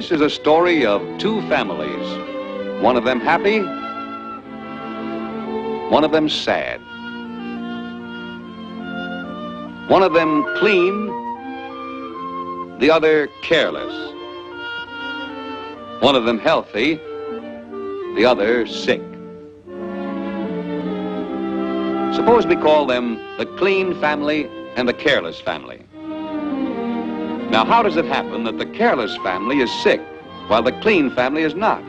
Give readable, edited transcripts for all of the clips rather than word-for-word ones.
This is a story of two families, one of them happy, one of them sad. One of them clean, the other careless. One of them healthy, the other sick. Suppose we call them the clean family and the careless family. Now, how does it happen that the careless family is sick while the clean family is not?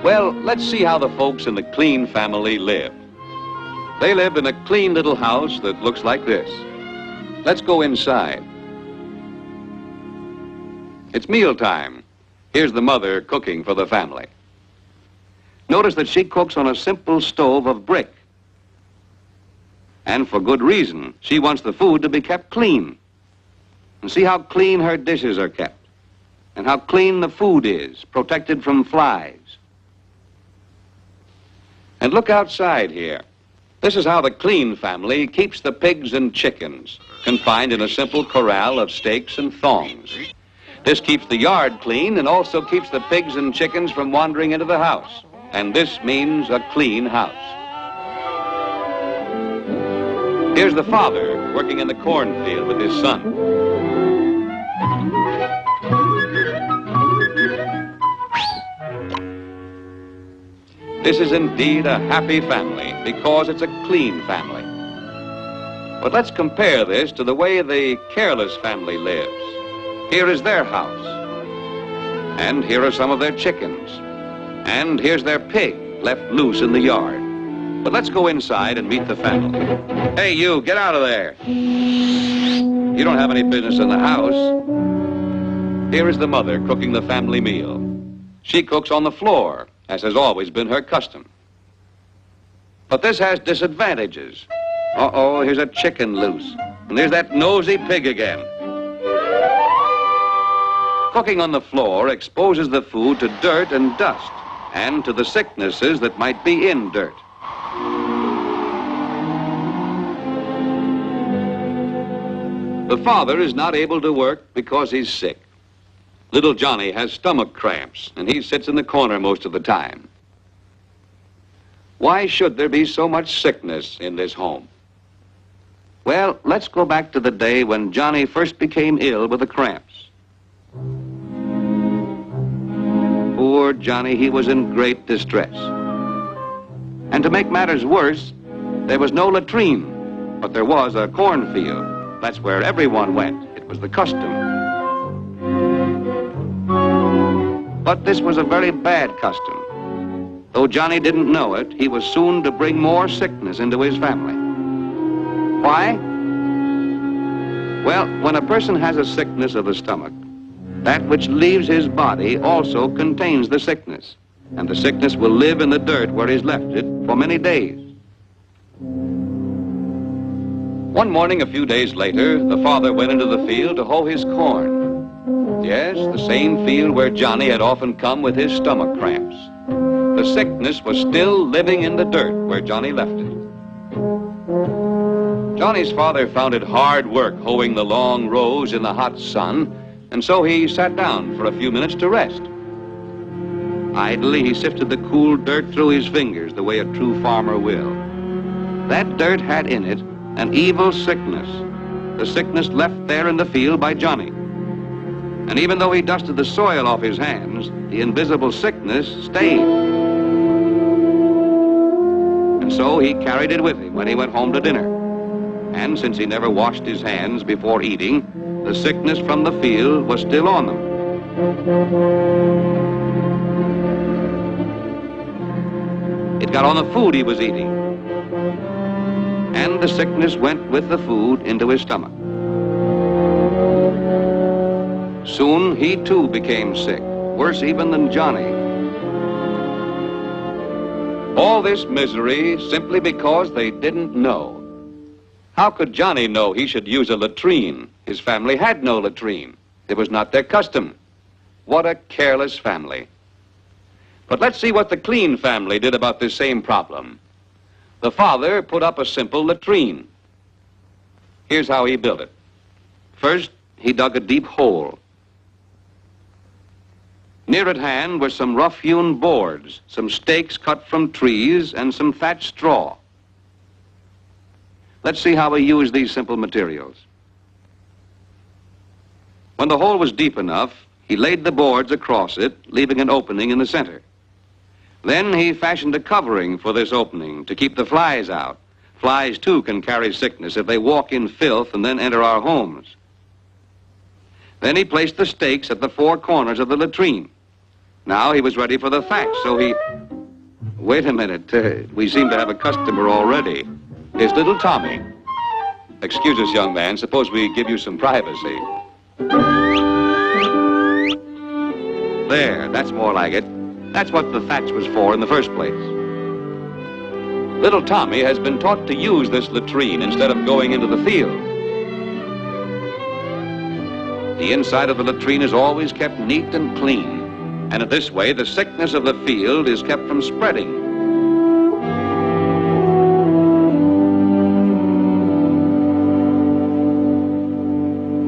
Well, let's see how the folks in the clean family live. They live in a clean little house that looks like this. Let's go inside. It's mealtime. Here's the mother cooking for the family. Notice that she cooks on a simple stove of brick. And for good reason. She wants the food to be kept clean. And see how clean her dishes are kept, and how clean the food is, protected from flies. And look outside here. This is how the clean family keeps the pigs and chickens, confined in a simple corral of stakes and thongs. This keeps the yard clean and also keeps the pigs and chickens from wandering into the house. And this means a clean house. Here's the father working in the cornfield with his son. This is indeed a happy family because it's a clean family. But let's compare this to the way the careless family lives. Here is their house. And here are some of their chickens. And here's their pig left loose in the yard. But let's go inside and meet the family. Hey, you, get out of there. You don't have any business in the house. Here is the mother cooking the family meal. She cooks on the floor, as has always been her custom. But this has disadvantages. Uh-oh, here's a chicken loose. And there's that nosy pig again. Cooking on the floor exposes the food to dirt and dust, and to the sicknesses that might be in dirt. The father is not able to work because he's sick. Little Johnny has stomach cramps, and he sits in the corner most of the time. Why should there be so much sickness in this home? Well, let's go back to the day when Johnny first became ill with the cramps. Poor Johnny, he was in great distress. And to make matters worse, there was no latrine, but there was a cornfield. That's where everyone went. It was the custom. But this was a very bad custom. Though Johnny didn't know it, he was soon to bring more sickness into his family. Why? Well, when a person has a sickness of the stomach, that which leaves his body also contains the sickness, and the sickness will live in the dirt where he's left it for many days. One morning, a few days later, the father went into the field to hoe his corn. Yes, the same field where Johnny had often come with his stomach cramps. The sickness was still living in the dirt where Johnny left it. Johnny's father found it hard work hoeing the long rows in the hot sun, and so he sat down for a few minutes to rest. Idly, he sifted the cool dirt through his fingers the way a true farmer will. That dirt had in it an evil sickness, the sickness left there in the field by Johnny. And even though he dusted the soil off his hands, the invisible sickness stayed. And so he carried it with him when he went home to dinner. And since he never washed his hands before eating, the sickness from the field was still on them. It got on the food he was eating. And the sickness went with the food into his stomach. Soon he too became sick, worse even than Johnny. All this misery simply because they didn't know. How could Johnny know he should use a latrine? His family had no latrine. It was not their custom. What a careless family. But let's see what the Clean family did about this same problem. The father put up a simple latrine. Here's how he built it. First, he dug a deep hole. Near at hand were some rough-hewn boards, some stakes cut from trees, and some thatched straw. Let's see how he used these simple materials. When the hole was deep enough, he laid the boards across it, leaving an opening in the center. Then he fashioned a covering for this opening to keep the flies out. Flies, too, can carry sickness if they walk in filth and then enter our homes. Then he placed the stakes at the four corners of the latrine. Now he was ready for the thatch, so he... Wait a minute, we seem to have a customer already. It's little Tommy. Excuse us, young man, suppose we give you some privacy. There, that's more like it. That's what the thatch was for in the first place. Little Tommy has been taught to use this latrine instead of going into the field. The inside of the latrine is always kept neat and clean, and in this way the sickness of the field is kept from spreading.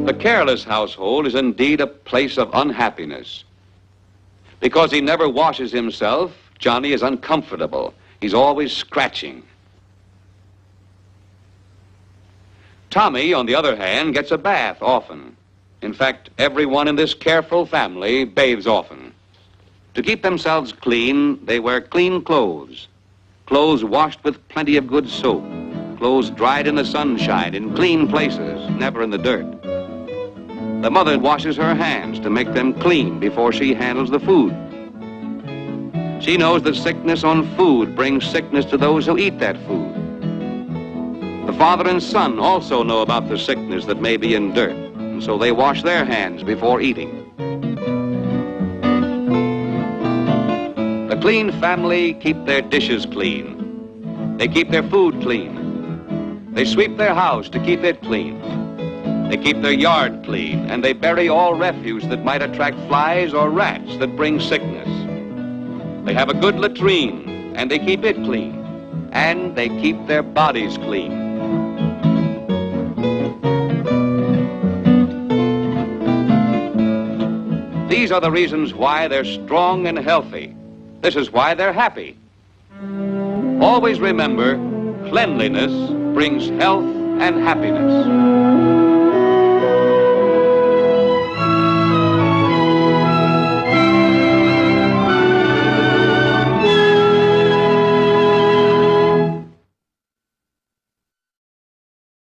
The careless household is indeed a place of unhappiness. Because he never washes himself, Johnny is uncomfortable. He's always scratching. Tommy, on the other hand, gets a bath often. In fact, everyone in this careful family bathes often. To keep themselves clean, they wear clean clothes. Clothes washed with plenty of good soap. Clothes dried in the sunshine, in clean places, never in the dirt. The mother washes her hands to make them clean before she handles the food. She knows that sickness on food brings sickness to those who eat that food. The father and son also know about the sickness that may be in dirt, and so they wash their hands before eating. The Clean family keep their dishes clean. They keep their food clean. They sweep their house to keep it clean. They keep their yard clean, and they bury all refuse that might attract flies or rats that bring sickness. They have a good latrine, and they keep it clean, and they keep their bodies clean. These are the reasons why they're strong and healthy. This is why they're happy. Always remember, cleanliness brings health and happiness.